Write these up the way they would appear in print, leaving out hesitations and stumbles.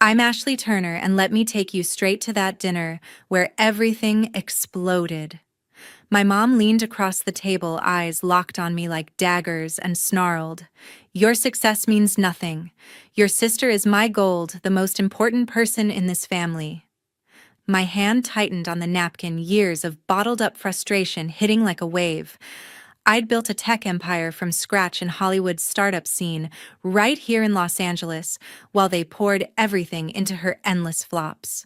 I'm Ashley Turner, and let me take you straight to that dinner where everything exploded. My mom leaned across the table, eyes locked on me like daggers, and snarled, "Your success means nothing. Your sister is my gold, the most important person in this family." My hand tightened on the napkin, years of bottled-up frustration hitting like a wave. I'd built a tech empire from scratch in Hollywood's startup scene, right here in Los Angeles, while they poured everything into her endless flops.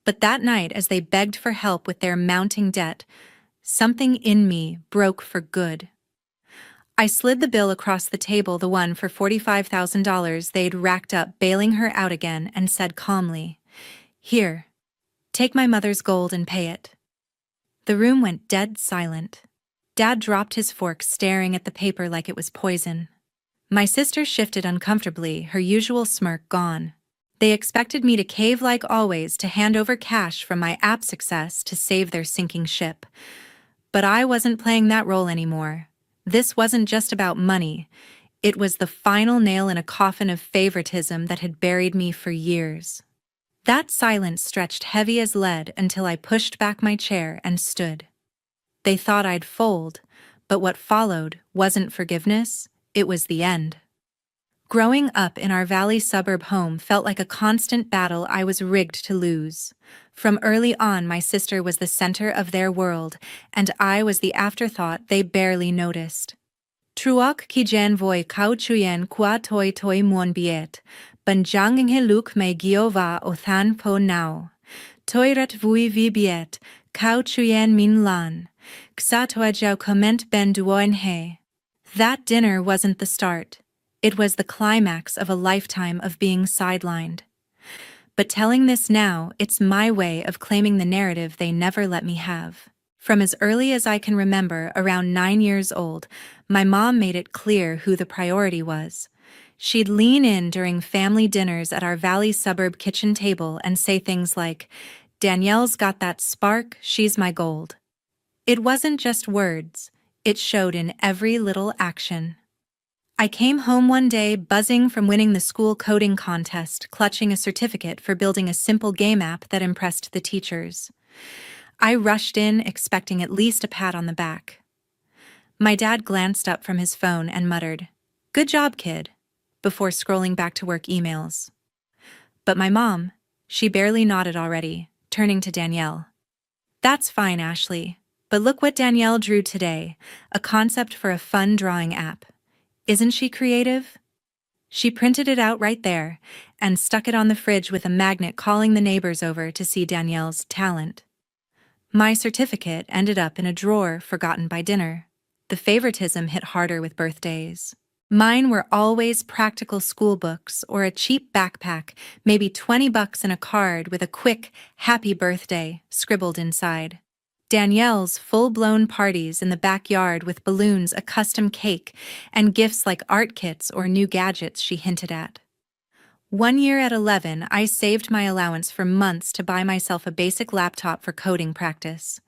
But that night, as they begged for help with their mounting debt, something in me broke for good. I slid the bill across the table, the one for $45,000 they'd racked up, bailing her out again, and said calmly, "Here, take my mother's gold and pay it." The room went dead silent. Dad dropped his fork, staring at the paper like it was poison. My sister shifted uncomfortably, her usual smirk gone. They expected me to cave like always, to hand over cash from my app success to save their sinking ship. But I wasn't playing that role anymore. This wasn't just about money. It was the final nail in a coffin of favoritism that had buried me for years. That silence stretched heavy as lead until I pushed back my chair and stood. They thought I'd fold, but what followed wasn't forgiveness, it was the end. Growing up in our valley suburb home felt like a constant battle I was rigged to lose. From early on, my sister was the center of their world, and I was the afterthought they barely noticed. Truok ki jan voi kau chuyen kwa toi toi muon biet, banjang he luk me giova o than po nao. Toiret vui vi biet, kau chuyen min lan. Ksa toa jau comment ben duoin he. That dinner wasn't the start. It was the climax of a lifetime of being sidelined. But telling this now, it's my way of claiming the narrative they never let me have. From as early as I can remember, around 9 years old, my mom made it clear who the priority was. She'd lean in during family dinners at our valley suburb kitchen table and say things like, "Danielle's got that spark, she's my gold." It wasn't just words, it showed in every little action. I came home one day buzzing from winning the school coding contest, clutching a certificate for building a simple game app that impressed the teachers. I rushed in, expecting at least a pat on the back. My dad glanced up from his phone and muttered, "Good job, kid," before scrolling back to work emails. But my mom, she barely nodded already, turning to Danielle. "That's fine, Ashley. But look what Danielle drew today, a concept for a fun drawing app. Isn't she creative?" She printed it out right there and stuck it on the fridge with a magnet, calling the neighbors over to see Danielle's talent. My certificate ended up in a drawer forgotten by dinner. The favoritism hit harder with birthdays. Mine were always practical school books or a cheap backpack, maybe $20 in a card with a quick, "Happy Birthday" scribbled inside. Danielle's full-blown parties in the backyard with balloons, a custom cake, and gifts like art kits or new gadgets she hinted at. One year at 11, I saved my allowance for months to buy myself a basic laptop for coding practice.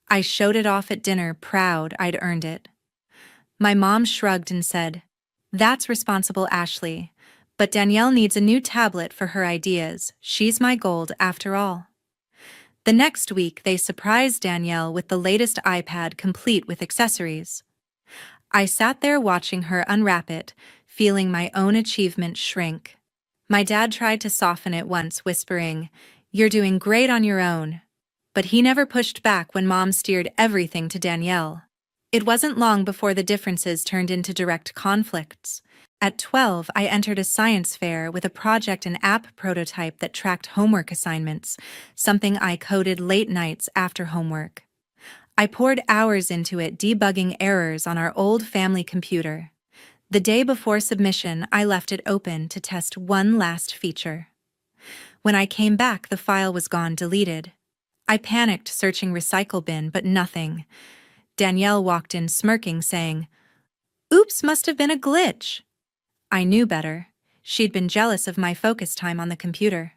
I showed it off at dinner, proud I'd earned it. My mom shrugged and said, "That's responsible, Ashley. But Danielle needs a new tablet for her ideas. She's my gold after all." The next week, they surprised Danielle with the latest iPad complete with accessories. I sat there watching her unwrap it, feeling my own achievement shrink. My dad tried to soften it once, whispering, "You're doing great on your own." But he never pushed back when Mom steered everything to Danielle. It wasn't long before the differences turned into direct conflicts. At 12, I entered a science fair with a project and app prototype that tracked homework assignments, something I coded late nights after homework. I poured hours into it, debugging errors on our old family computer. The day before submission, I left it open to test one last feature. When I came back, the file was gone, deleted. I panicked, searching recycle bin, but nothing. Danielle walked in smirking, saying, "Oops, must have been a glitch." I knew better. She'd been jealous of my focus time on the computer.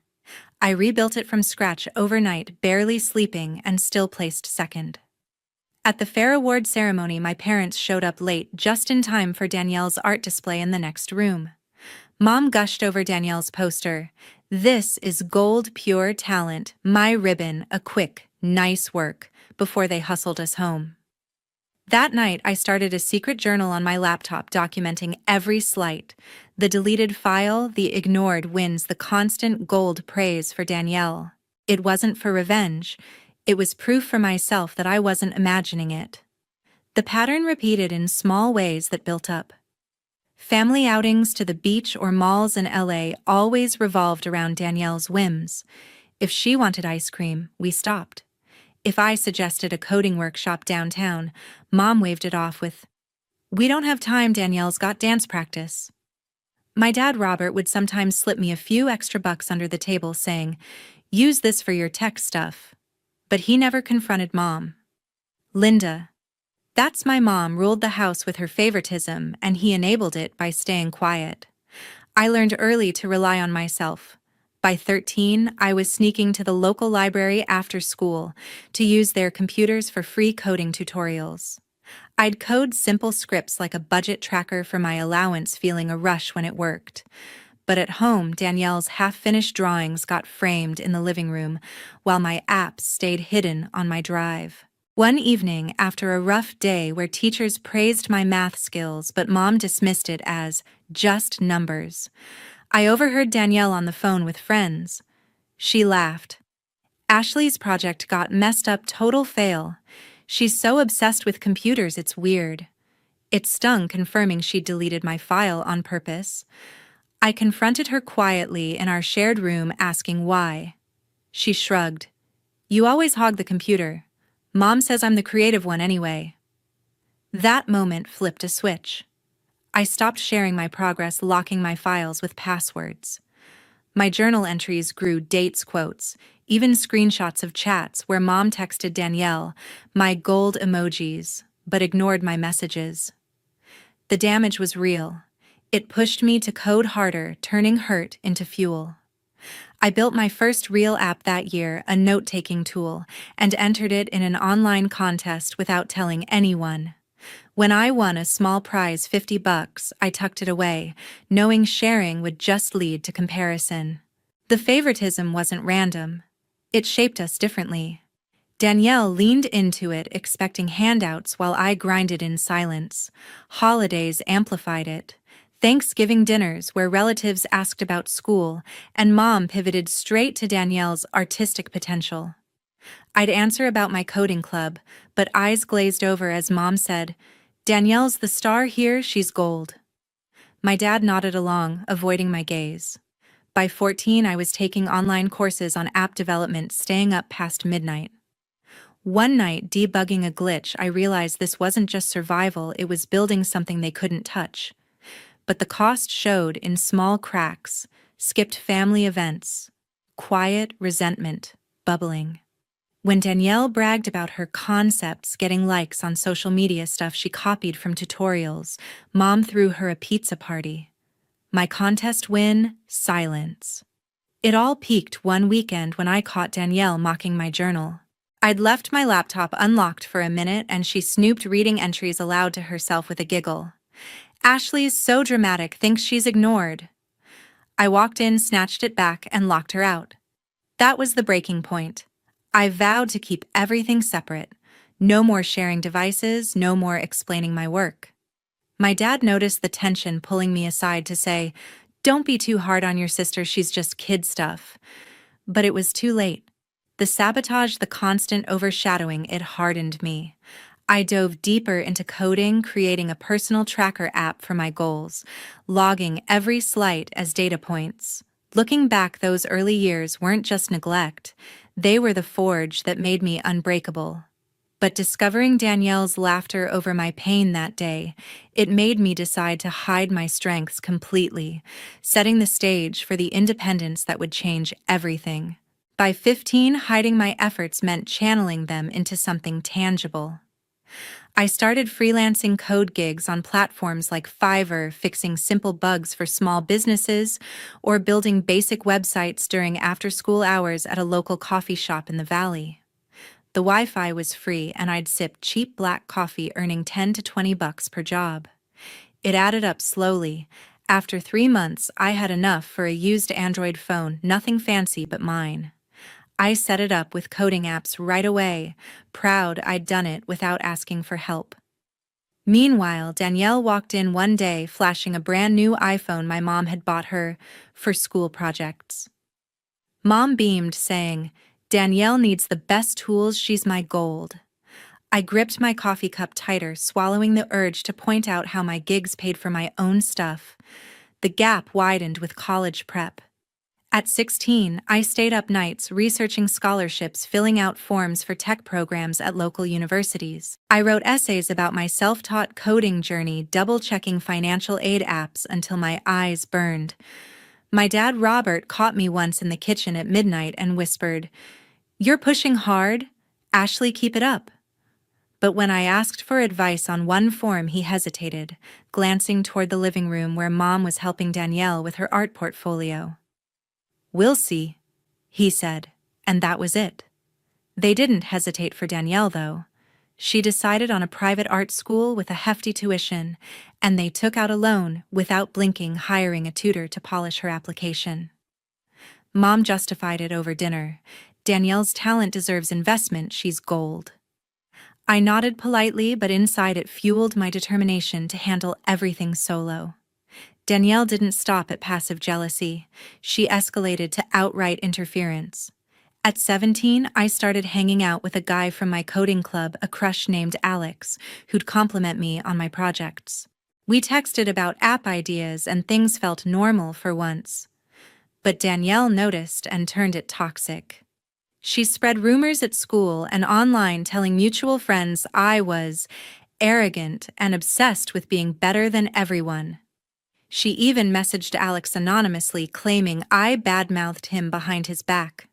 I rebuilt it from scratch overnight, barely sleeping, and still placed second. At the fair award ceremony, my parents showed up late, just in time for Danielle's art display in the next room. Mom gushed over Danielle's poster. "This is gold pure talent, my ribbon, a quick, nice work," before they hustled us home. That night, I started a secret journal on my laptop documenting every slight. The deleted file, the ignored wins, the constant gold praise for Danielle. It wasn't for revenge. It was proof for myself that I wasn't imagining it. The pattern repeated in small ways that built up. Family outings to the beach or malls in LA always revolved around Danielle's whims. If she wanted ice cream, we stopped. If I suggested a coding workshop downtown, Mom waved it off with, "We don't have time, Danielle's got dance practice." My dad, Robert, would sometimes slip me a few extra bucks under the table saying, "Use this for your tech stuff." But he never confronted Mom. Linda. That's my mom, ruled the house with her favoritism, and he enabled it by staying quiet. I learned early to rely on myself. By 13, I was sneaking to the local library after school to use their computers for free coding tutorials. I'd code simple scripts like a budget tracker for my allowance, feeling a rush when it worked. But at home, Danielle's half-finished drawings got framed in the living room, while my apps stayed hidden on my drive. One evening, after a rough day where teachers praised my math skills but Mom dismissed it as just numbers, I overheard Danielle on the phone with friends. She laughed. "Ashley's project got messed up, total fail. She's so obsessed with computers, it's weird." It stung, confirming she'd deleted my file on purpose. I confronted her quietly in our shared room, asking why. She shrugged. "You always hog the computer. Mom says I'm the creative one anyway." That moment flipped a switch. I stopped sharing my progress, locking my files with passwords. My journal entries grew dates, quotes, even screenshots of chats where Mom texted Danielle, my gold emojis, but ignored my messages. The damage was real. It pushed me to code harder, turning hurt into fuel. I built my first real app that year, a note-taking tool, and entered it in an online contest without telling anyone. When I won a small prize, $50, I tucked it away, knowing sharing would just lead to comparison. The favoritism wasn't random. It shaped us differently. Danielle leaned into it, expecting handouts while I grinded in silence. Holidays amplified it. Thanksgiving dinners where relatives asked about school, and Mom pivoted straight to Danielle's artistic potential. I'd answer about my coding club, but eyes glazed over as Mom said, "Danielle's the star here, she's gold." My dad nodded along, avoiding my gaze. By 14, I was taking online courses on app development, staying up past midnight. One night, debugging a glitch, I realized this wasn't just survival, it was building something they couldn't touch. But the cost showed in small cracks, skipped family events, quiet resentment bubbling. When Danielle bragged about her concepts getting likes on social media, stuff she copied from tutorials, Mom threw her a pizza party. My contest win, silence. It all peaked one weekend when I caught Danielle mocking my journal. I'd left my laptop unlocked for a minute and she snooped, reading entries aloud to herself with a giggle. "Ashley's so dramatic, thinks she's ignored." I walked in, snatched it back, and locked her out. That was the breaking point. I vowed to keep everything separate. No more sharing devices, no more explaining my work. My dad noticed the tension, pulling me aside to say, "Don't be too hard on your sister, she's just kid stuff." But it was too late. The sabotage, the constant overshadowing, it hardened me. I dove deeper into coding, creating a personal tracker app for my goals, logging every slight as data points. Looking back, those early years weren't just neglect. They were the forge that made me unbreakable. But discovering Danielle's laughter over my pain that day, it made me decide to hide my strengths completely, setting the stage for the independence that would change everything. By 15, hiding my efforts meant channeling them into something tangible. I started freelancing code gigs on platforms like Fiverr, fixing simple bugs for small businesses, or building basic websites during after-school hours at a local coffee shop in the valley. The Wi-Fi was free, and I'd sip cheap black coffee, earning $10 to $20 per job. It added up slowly. After 3 months, I had enough for a used Android phone, nothing fancy but mine. I set it up with coding apps right away, proud I'd done it without asking for help. Meanwhile, Danielle walked in one day flashing a brand new iPhone my mom had bought her for school projects. Mom beamed, saying, "Danielle needs the best tools, she's my gold." I gripped my coffee cup tighter, swallowing the urge to point out how my gigs paid for my own stuff. The gap widened with college prep. At 16, I stayed up nights researching scholarships, filling out forms for tech programs at local universities. I wrote essays about my self-taught coding journey, double-checking financial aid apps until my eyes burned. My dad, Robert, caught me once in the kitchen at midnight and whispered, "You're pushing hard. Ashley, keep it up." But when I asked for advice on one form, he hesitated, glancing toward the living room where Mom was helping Danielle with her art portfolio. "We'll see," he said, and that was it. They didn't hesitate for Danielle, though. She decided on a private art school with a hefty tuition, and they took out a loan, without blinking, hiring a tutor to polish her application. Mom justified it over dinner. "Danielle's talent deserves investment, she's gold." I nodded politely, but inside it fueled my determination to handle everything solo. Danielle didn't stop at passive jealousy. She escalated to outright interference. At 17, I started hanging out with a guy from my coding club, a crush named Alex, who'd compliment me on my projects. We texted about app ideas and things felt normal for once. But Danielle noticed and turned it toxic. She spread rumors at school and online, telling mutual friends I was arrogant and obsessed with being better than everyone. She even messaged Alex anonymously, claiming I badmouthed him behind his back.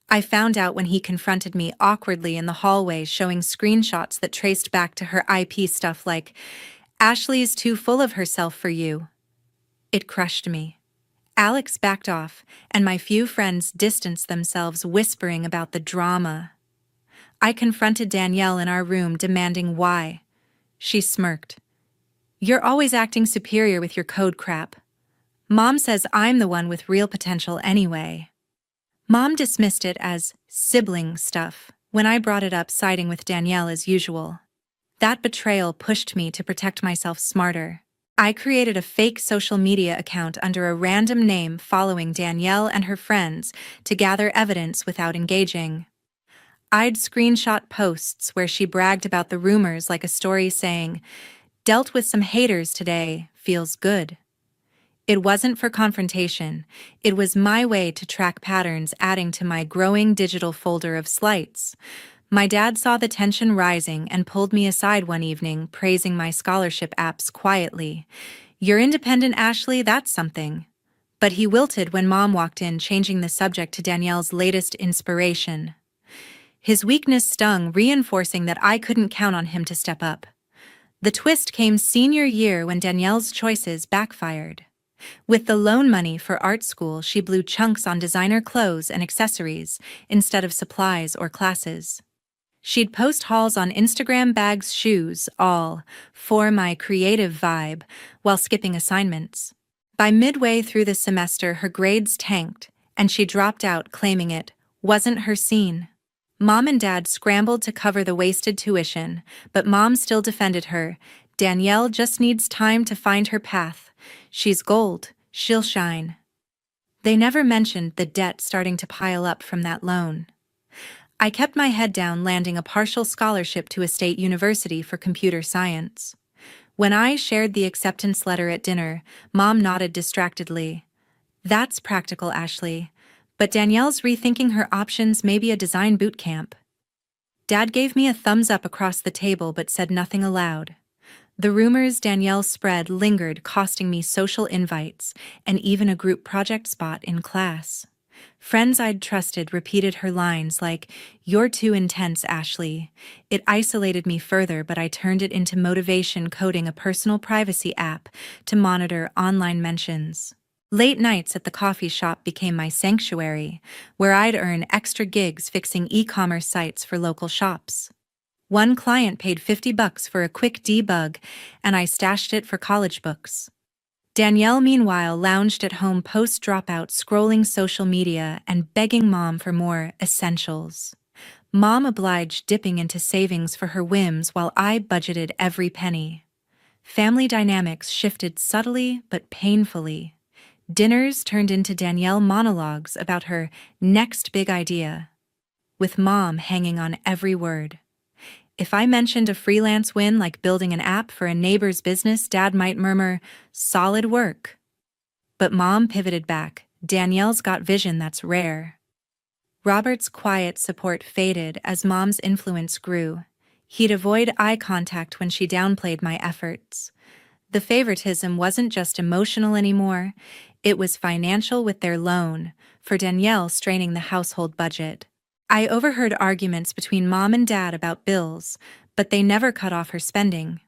I found out when he confronted me awkwardly in the hallway, showing screenshots that traced back to her IP stuff like, "Ashley's too full of herself for you." It crushed me. Alex backed off, and my few friends distanced themselves, whispering about the drama. I confronted Danielle in our room, demanding why. She smirked. "You're always acting superior with your code crap. Mom says I'm the one with real potential anyway." Mom dismissed it as sibling stuff when I brought it up, siding with Danielle as usual. That betrayal pushed me to protect myself smarter. I created a fake social media account under a random name following Danielle and her friends to gather evidence without engaging. I'd screenshot posts where she bragged about the rumors, like a story saying, "Dealt with some haters today, feels good." It wasn't for confrontation. It was my way to track patterns, adding to my growing digital folder of slights. My dad saw the tension rising and pulled me aside one evening, praising my scholarship apps quietly. "You're independent, Ashley, that's something." But he wilted when Mom walked in, changing the subject to Danielle's latest inspiration. His weakness stung, reinforcing that I couldn't count on him to step up. The twist came senior year when Danielle's choices backfired. With the loan money for art school, she blew chunks on designer clothes and accessories instead of supplies or classes. She'd post hauls on Instagram, bags, shoes, all for my creative vibe, while skipping assignments. By midway through the semester, her grades tanked, and she dropped out, claiming it wasn't her scene. Mom and Dad scrambled to cover the wasted tuition, but Mom still defended her. "Danielle just needs time to find her path. She's gold, she'll shine." They never mentioned the debt starting to pile up from that loan. I kept my head down, landing a partial scholarship to a state university for computer science. When I shared the acceptance letter at dinner, Mom nodded distractedly. "That's practical, Ashley. But Danielle's rethinking her options, maybe a design boot camp." Dad gave me a thumbs up across the table but said nothing aloud. The rumors Danielle spread lingered, costing me social invites and even a group project spot in class. Friends I'd trusted repeated her lines like, "You're too intense, Ashley." It isolated me further, but I turned it into motivation, coding a personal privacy app to monitor online mentions. Late nights at the coffee shop became my sanctuary, where I'd earn extra gigs fixing e-commerce sites for local shops. One client paid $50 for a quick debug, and I stashed it for college books. Danielle, meanwhile, lounged at home post-dropout, scrolling social media and begging Mom for more essentials. Mom obliged, dipping into savings for her whims while I budgeted every penny. Family dynamics shifted subtly but painfully. Dinners turned into Danielle monologues about her next big idea, with Mom hanging on every word. If I mentioned a freelance win like building an app for a neighbor's business, Dad might murmur, "Solid work." But Mom pivoted back, "Danielle's got vision that's rare." Robert's quiet support faded as Mom's influence grew. He'd avoid eye contact when she downplayed my efforts. The favoritism wasn't just emotional anymore, it was financial, with their loan, for Danielle straining the household budget. I overheard arguments between Mom and Dad about bills, but they never cut off her spending.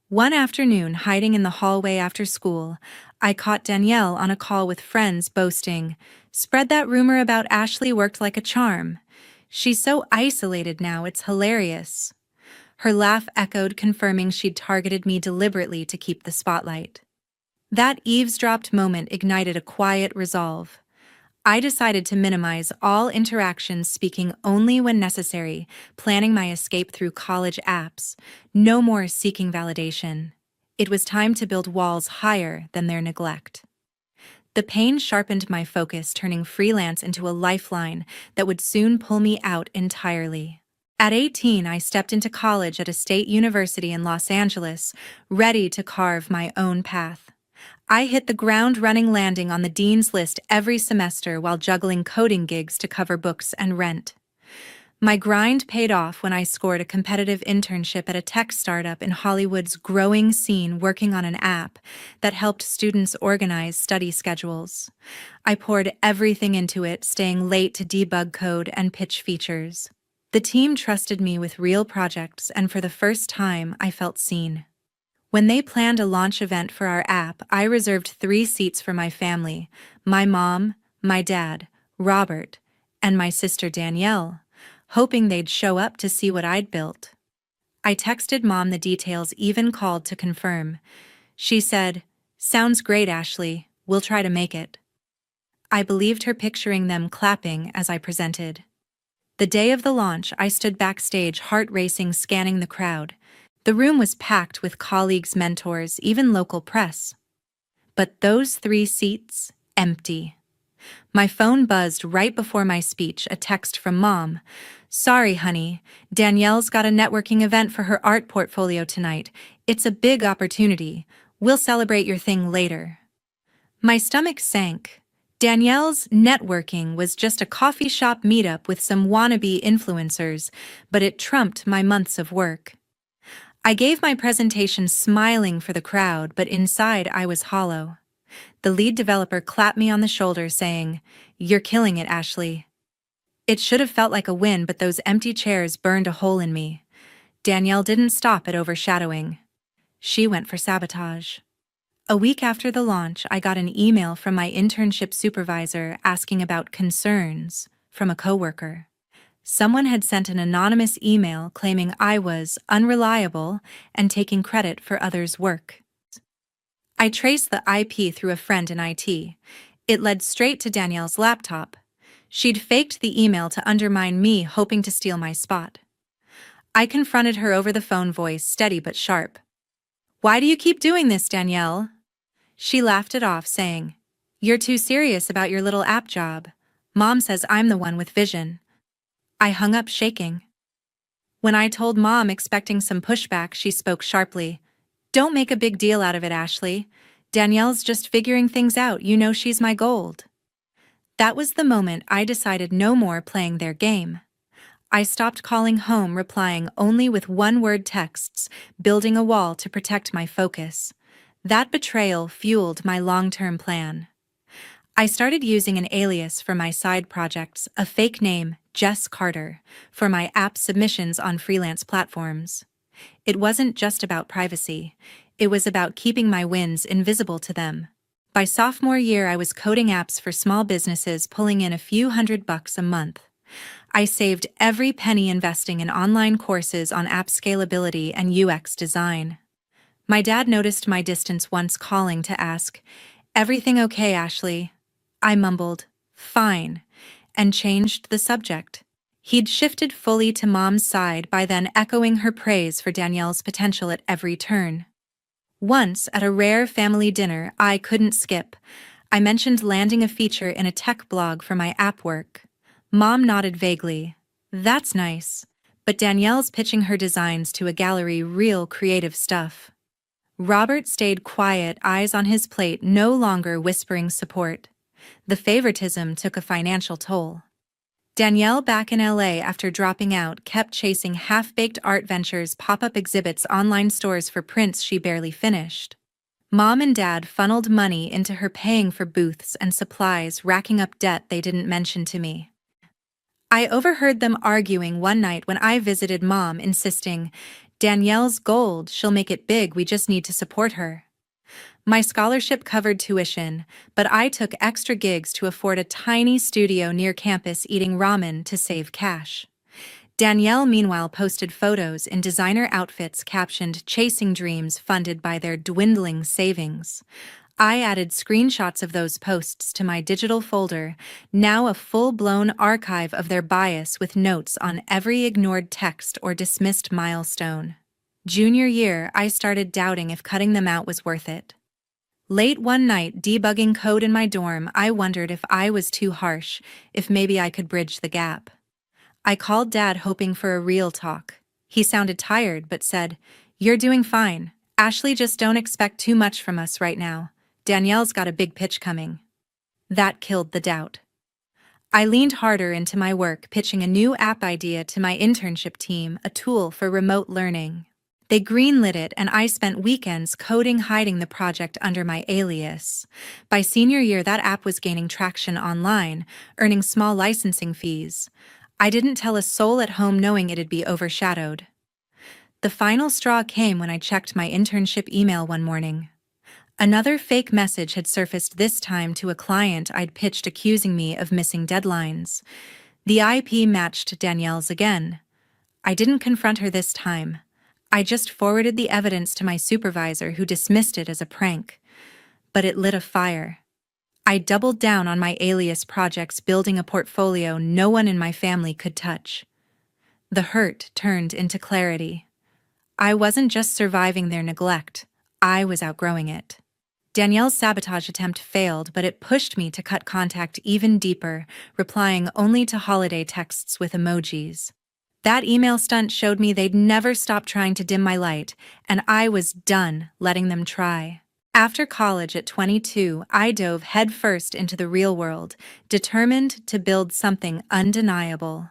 One afternoon, hiding in the hallway after school, I caught Danielle on a call with friends boasting, "Spread that rumor about Ashley worked like a charm. She's so isolated now, it's hilarious." Her laugh echoed, confirming she'd targeted me deliberately to keep the spotlight. That eavesdropped moment ignited a quiet resolve. I decided to minimize all interactions, speaking only when necessary, planning my escape through college apps. No more seeking validation. It was time to build walls higher than their neglect. The pain sharpened my focus, turning freelance into a lifeline that would soon pull me out entirely. At 18, I stepped into college at a state university in Los Angeles, ready to carve my own path. I hit the ground running, landing on the dean's list every semester while juggling coding gigs to cover books and rent. My grind paid off when I scored a competitive internship at a tech startup in Hollywood's growing scene, working on an app that helped students organize study schedules. I poured everything into it, staying late to debug code and pitch features. The team trusted me with real projects, and for the first time, I felt seen. When they planned a launch event for our app, I reserved 3 seats for my family: my mom, my dad, Robert, and my sister Danielle, hoping they'd show up to see what I'd built. I texted Mom the details, even called to confirm. She said, "Sounds great, Ashley. We'll try to make it." I believed her, picturing them clapping as I presented. The day of the launch, I stood backstage, heart racing, scanning the crowd. The room was packed with colleagues, mentors, even local press. But those 3 seats, empty. My phone buzzed right before my speech, a text from Mom. "Sorry, honey. Danielle's got a networking event for her art portfolio tonight. It's a big opportunity. We'll celebrate your thing later." My stomach sank. Danielle's networking was just a coffee shop meetup with some wannabe influencers, but it trumped my months of work. I gave my presentation, smiling for the crowd, but inside I was hollow. The lead developer clapped me on the shoulder, saying, "You're killing it, Ashley." It should have felt like a win, but those empty chairs burned a hole in me. Danielle didn't stop at overshadowing. She went for sabotage. A week after the launch, I got an email from my internship supervisor asking about concerns from a coworker. Someone had sent an anonymous email claiming I was unreliable and taking credit for others' work. I traced the IP through a friend in IT. It led straight to Danielle's laptop. She'd faked the email to undermine me, hoping to steal my spot. I confronted her over the phone, voice steady but sharp. "Why do you keep doing this, Danielle?" She laughed it off, saying, "You're too serious about your little app job. Mom says I'm the one with vision." I hung up, shaking. When I told Mom, expecting some pushback, she spoke sharply. "Don't make a big deal out of it, Ashley. Danielle's just figuring things out. You know she's my gold." That was the moment I decided no more playing their game. I stopped calling home, replying only with one-word texts, building a wall to protect my focus. That betrayal fueled my long-term plan. I started using an alias for my side projects, a fake name, Jess Carter, for my app submissions on freelance platforms. It wasn't just about privacy. It was about keeping my wins invisible to them. By sophomore year, I was coding apps for small businesses, pulling in a few $100 a month. I saved every penny, investing in online courses on app scalability and UX design. My dad noticed my distance once, calling to ask, "Everything okay, Ashley?" I mumbled, "Fine," and changed the subject. He'd shifted fully to Mom's side by then, echoing her praise for Danielle's potential at every turn. Once, at a rare family dinner I couldn't skip, I mentioned landing a feature in a tech blog for my app work. Mom nodded vaguely. "That's nice." But Danielle's pitching her designs to a gallery, real creative stuff. Robert stayed quiet, eyes on his plate, no longer whispering support. The favoritism took a financial toll. Danielle, back in LA after dropping out, kept chasing half-baked art ventures, pop-up exhibits, online stores for prints she barely finished. Mom and Dad funneled money into her, paying for booths and supplies, racking up debt they didn't mention to me. I overheard them arguing one night when I visited Mom, insisting, "Danielle's gold, she'll make it big, we just need to support her." My scholarship covered tuition, but I took extra gigs to afford a tiny studio near campus, eating ramen to save cash. Danielle, meanwhile, posted photos in designer outfits captioned "Chasing Dreams," funded by their dwindling savings. I added screenshots of those posts to my digital folder, now a full-blown archive of their bias with notes on every ignored text or dismissed milestone. Junior year, I started doubting if cutting them out was worth it. Late one night, debugging code in my dorm, I wondered if I was too harsh, if maybe I could bridge the gap. I called Dad, hoping for a real talk. He sounded tired but said, "You're doing fine. Ashley, just don't expect too much from us right now. Danielle's got a big pitch coming." That killed the doubt. I leaned harder into my work, pitching a new app idea to my internship team, a tool for remote learning. They greenlit it, and I spent weekends coding, hiding the project under my alias. By senior year, that app was gaining traction online, earning small licensing fees. I didn't tell a soul at home, knowing it'd be overshadowed. The final straw came when I checked my internship email one morning. Another fake message had surfaced, this time to a client I'd pitched, accusing me of missing deadlines. The IP matched Danielle's again. I didn't confront her this time. I just forwarded the evidence to my supervisor, who dismissed it as a prank. But it lit a fire. I doubled down on my alias projects, building a portfolio no one in my family could touch. The hurt turned into clarity. I wasn't just surviving their neglect, I was outgrowing it. Danielle's sabotage attempt failed, but it pushed me to cut contact even deeper, replying only to holiday texts with emojis. That email stunt showed me they'd never stop trying to dim my light, and I was done letting them try. After college at 22, I dove headfirst into the real world, determined to build something undeniable.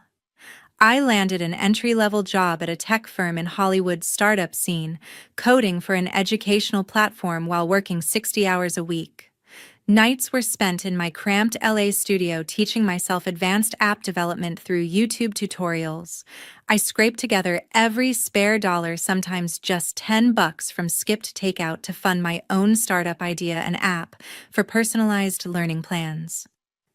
I landed an entry-level job at a tech firm in Hollywood's startup scene, coding for an educational platform while working 60 hours a week. Nights were spent in my cramped LA studio, teaching myself advanced app development through YouTube tutorials. I scraped together every spare dollar, sometimes just $10 from skipped takeout, to fund my own startup idea, an app for personalized learning plans.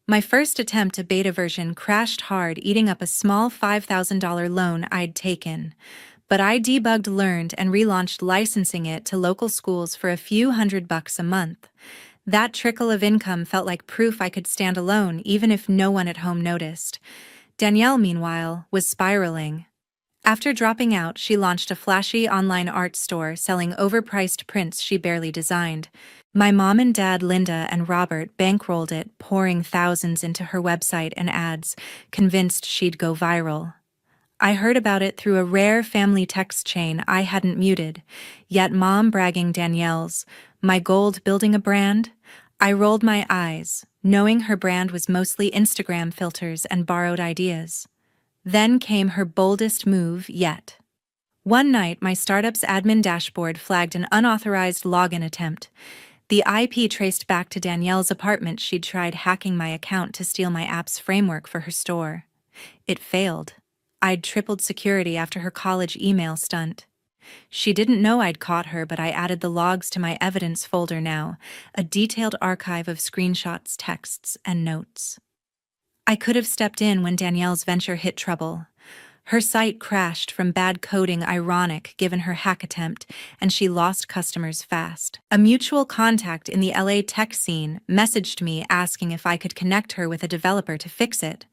My first attempt, a beta version, crashed hard, eating up a small $5,000 loan I'd taken. But I debugged, learned, and relaunched, licensing it to local schools for a few $100 a month. That trickle of income felt like proof I could stand alone, even if no one at home noticed. Danielle, meanwhile, was spiraling. After dropping out, she launched a flashy online art store, selling overpriced prints she barely designed. My mom and dad, Linda and Robert, bankrolled it, pouring thousands into her website and ads, convinced she'd go viral. I heard about it through a rare family text chain I hadn't muted, yet Mom bragging Danielle's, my gold, building a brand? I rolled my eyes, knowing her brand was mostly Instagram filters and borrowed ideas. Then came her boldest move yet. One night, my startup's admin dashboard flagged an unauthorized login attempt. The IP traced back to Danielle's apartment. She'd tried hacking my account to steal my app's framework for her store. It failed. I'd tripled security after her college email stunt. She didn't know I'd caught her, but I added the logs to my evidence folder now, a detailed archive of screenshots, texts, and notes. I could have stepped in when Danielle's venture hit trouble. Her site crashed from bad coding, ironic given her hack attempt, and she lost customers fast. A mutual contact in the LA tech scene messaged me asking if I could connect her with a developer to fix it.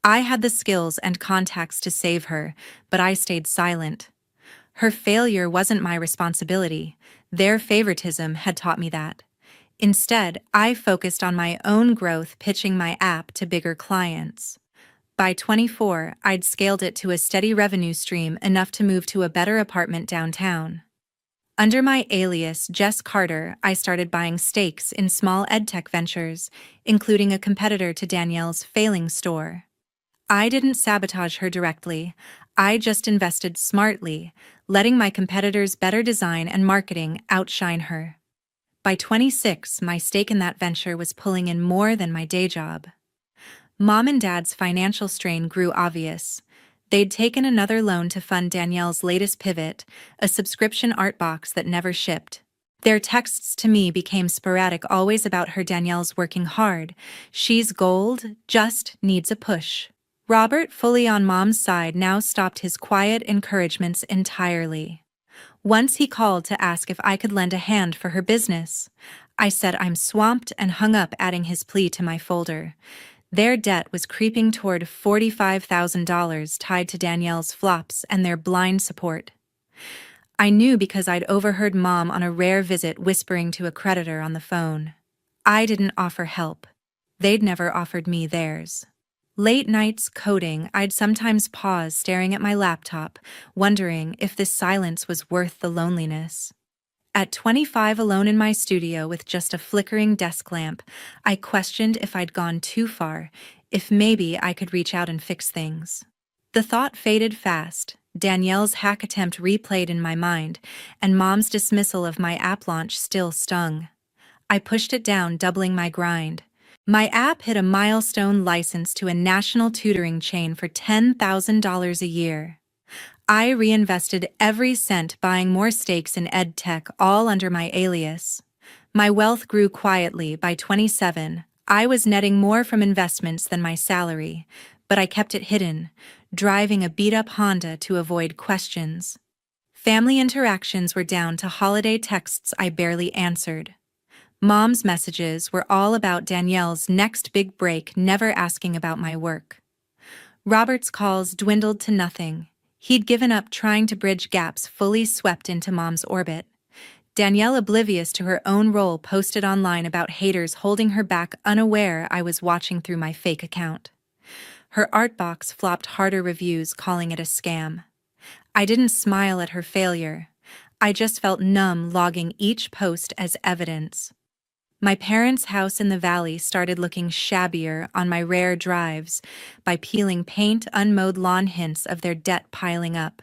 I had the skills and contacts to save her, but I stayed silent. Her failure wasn't my responsibility. Their favoritism had taught me that. Instead, I focused on my own growth, pitching my app to bigger clients. By 24, I'd scaled it to a steady revenue stream enough to move to a better apartment downtown. Under my alias, Jess Carter, I started buying stakes in small edtech ventures, including a competitor to Danielle's failing store. I didn't sabotage her directly. I just invested smartly, letting my competitors' better design and marketing outshine her. By 26, my stake in that venture was pulling in more than my day job. Mom and Dad's financial strain grew obvious. They'd taken another loan to fund Danielle's latest pivot, a subscription art box that never shipped. Their texts to me became sporadic, always about her. Danielle's working hard. She's gold, just needs a push. Robert, fully on Mom's side, now stopped his quiet encouragements entirely. Once he called to ask if I could lend a hand for her business. I said I'm swamped and hung up, adding his plea to my folder. Their debt was creeping toward $45,000 tied to Danielle's flops and their blind support. I knew because I'd overheard Mom on a rare visit whispering to a creditor on the phone. I didn't offer help. They'd never offered me theirs. Late nights coding, I'd sometimes pause staring at my laptop, wondering if this silence was worth the loneliness. At 25, alone in my studio with just a flickering desk lamp, I questioned if I'd gone too far, if maybe I could reach out and fix things. The thought faded fast. Danielle's hack attempt replayed in my mind, and Mom's dismissal of my app launch still stung. I pushed it down, doubling my grind. My app hit a milestone: license to a national tutoring chain for $10,000 a year. I reinvested every cent, buying more stakes in edtech, all under my alias. My wealth grew quietly. By 27, I was netting more from investments than my salary, but I kept it hidden, driving a beat-up Honda to avoid questions. Family interactions were down to holiday texts I barely answered. Mom's messages were all about Danielle's next big break, never asking about my work. Robert's calls dwindled to nothing. He'd given up trying to bridge gaps, fully swept into Mom's orbit. Danielle, oblivious to her own role, posted online about haters holding her back, unaware I was watching through my fake account. Her art box flopped, harder reviews calling it a scam. I didn't smile at her failure. I just felt numb, logging each post as evidence. My parents' house in the valley started looking shabbier on my rare drives by peeling paint, unmowed lawn, hints of their debt piling up.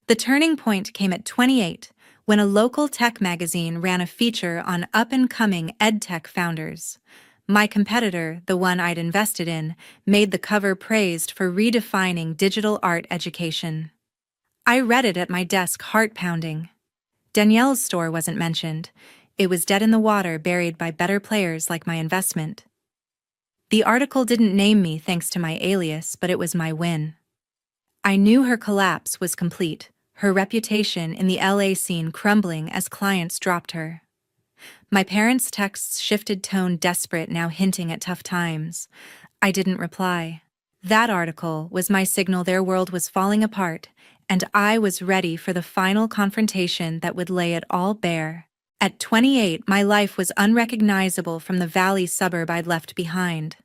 The turning point came at 28, when a local tech magazine ran a feature on up-and-coming edtech founders. My competitor, the one I'd invested in, made the cover, praised for redefining digital art education. I read it at my desk, heart pounding. Danielle's store wasn't mentioned. It was dead in the water, buried by better players like my investment. The article didn't name me thanks to my alias, but it was my win. I knew her collapse was complete, her reputation in the LA scene crumbling as clients dropped her. My parents' texts shifted tone, desperate, now hinting at tough times. I didn't reply. That article was my signal their world was falling apart, and I was ready for the final confrontation that would lay it all bare. At 28, my life was unrecognizable from the valley suburb I'd left behind.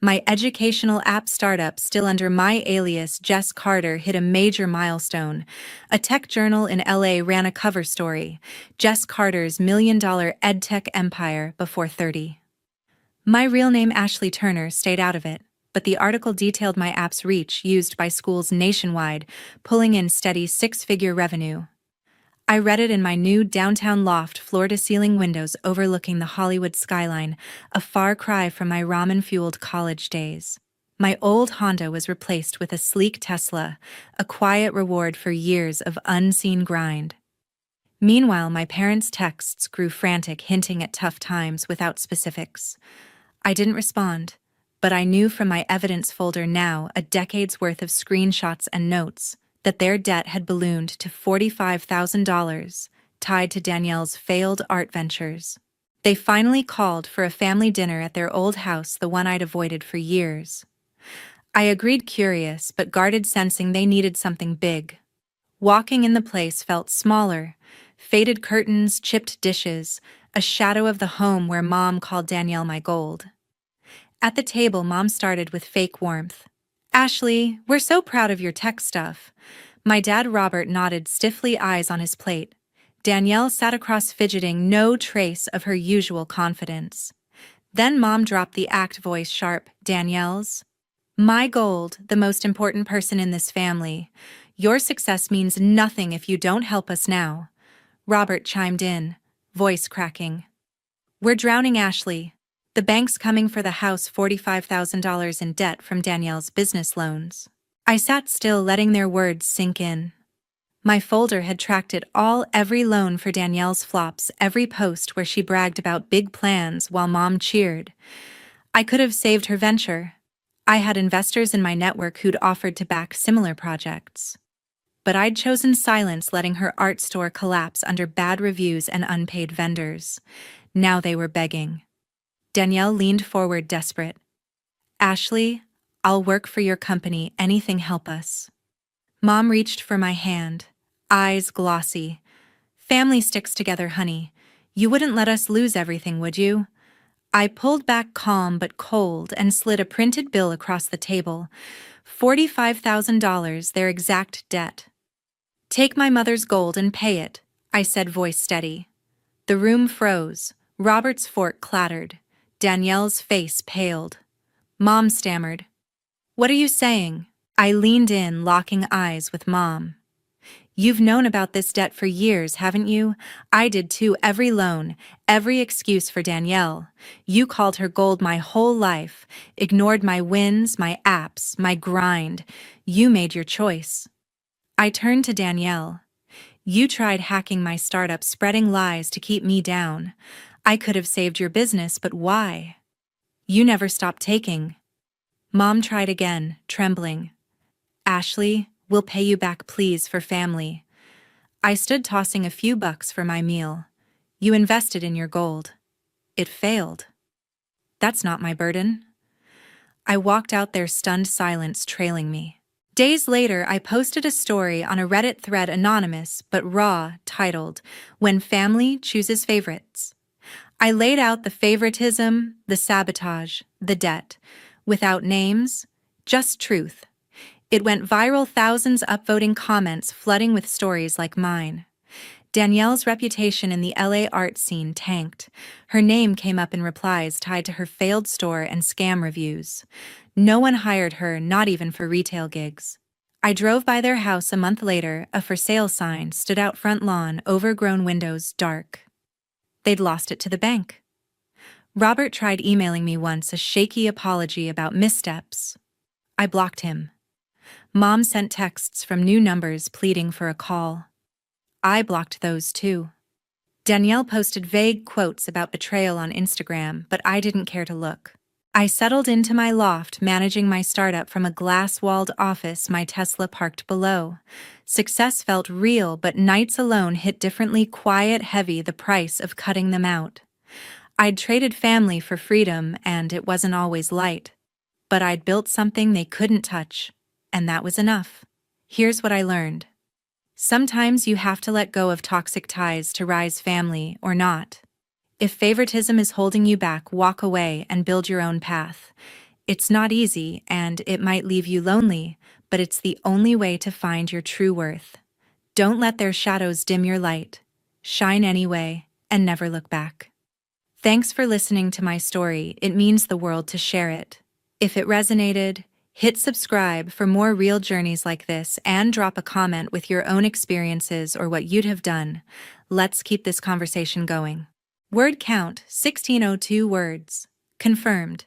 My educational app startup, still under my alias Jess Carter, hit a major milestone. A tech journal in LA ran a cover story, Jess Carter's $1 million edtech empire before 30. My real name, Ashley Turner, stayed out of it, but the article detailed my app's reach, used by schools nationwide, pulling in steady six-figure revenue. I read it in my new downtown loft, floor-to-ceiling windows overlooking the Hollywood skyline, a far cry from my ramen-fueled college days. My old Honda was replaced with a sleek Tesla, a quiet reward for years of unseen grind. Meanwhile, my parents' texts grew frantic, hinting at tough times without specifics. I didn't respond. But I knew from my evidence folder now, a decade's worth of screenshots and notes, that their debt had ballooned to $45,000, tied to Danielle's failed art ventures. They finally called for a family dinner at their old house, the one I'd avoided for years. I agreed, curious but guarded, sensing they needed something big. Walking in, the place felt smaller. Faded curtains, chipped dishes, a shadow of the home where Mom called Danielle my gold. At the table, Mom started with fake warmth. "Ashley, we're so proud of your tech stuff." My dad, Robert, nodded stiffly, eyes on his plate. Danielle sat across, fidgeting, no trace of her usual confidence. Then Mom dropped the act, voice sharp. "Danielle's my gold, the most important person in this family. Your success means nothing if you don't help us now." Robert chimed in, voice cracking. "We're drowning, Ashley. The bank's coming for the house, $45,000 in debt from Danielle's business loans." I sat still, letting their words sink in. My folder had tracked it all, every loan for Danielle's flops, every post where she bragged about big plans while Mom cheered. I could have saved her venture. I had investors in my network who'd offered to back similar projects. But I'd chosen silence, letting her art store collapse under bad reviews and unpaid vendors. Now they were begging. Danielle leaned forward, desperate. "Ashley, I'll work for your company, anything, help us." Mom reached for my hand, eyes glossy. "Family sticks together, honey. You wouldn't let us lose everything, would you?" I pulled back, calm but cold, and slid a printed bill across the table. $45,000, their exact debt. "Take my mother's gold and pay it," I said, voice steady. The room froze. Robert's fork clattered. Danielle's face paled. Mom stammered. "What are you saying?" I leaned in, locking eyes with Mom. "You've known about this debt for years, haven't you? I did too, every loan, every excuse for Danielle. You called her gold my whole life, ignored my wins, my apps, my grind. You made your choice." I turned to Danielle. "You tried hacking my startup, spreading lies to keep me down. I could have saved your business, but why? You never stopped taking." Mom tried again, trembling. "Ashley, we'll pay you back, please, for family." I stood, tossing a few bucks for my meal. "You invested in your gold. It failed. That's not my burden." I walked out, their stunned silence trailing me. Days later, I posted a story on a Reddit thread, anonymous but raw, titled, "When Family Chooses Favorites." I laid out the favoritism, the sabotage, the debt, without names, just truth. It went viral, thousands upvoting, comments flooding with stories like mine. Danielle's reputation in the LA art scene tanked. Her name came up in replies tied to her failed store and scam reviews. No one hired her, not even for retail gigs. I drove by their house a month later. A for sale sign stood out front lawn, overgrown windows, dark. They'd lost it to the bank. Robert tried emailing me once, a shaky apology about missteps. I blocked him. Mom sent texts from new numbers pleading for a call. I blocked those too. Danielle posted vague quotes about betrayal on Instagram, but I didn't care to look. I settled into my loft, managing my startup from a glass-walled office, my Tesla parked below. Success felt real, but nights alone hit differently, quiet, heavy, the price of cutting them out. I'd traded family for freedom, and it wasn't always light. But I'd built something they couldn't touch, and that was enough. Here's what I learned. Sometimes you have to let go of toxic ties to rise, family or not. If favoritism is holding you back, walk away and build your own path. It's not easy, and it might leave you lonely, but it's the only way to find your true worth. Don't let their shadows dim your light. Shine anyway, and never look back. Thanks for listening to my story. It means the world to share it. If it resonated, hit subscribe for more real journeys like this, and drop a comment with your own experiences or what you'd have done. Let's keep this conversation going. Word count, 1602 words. Confirmed.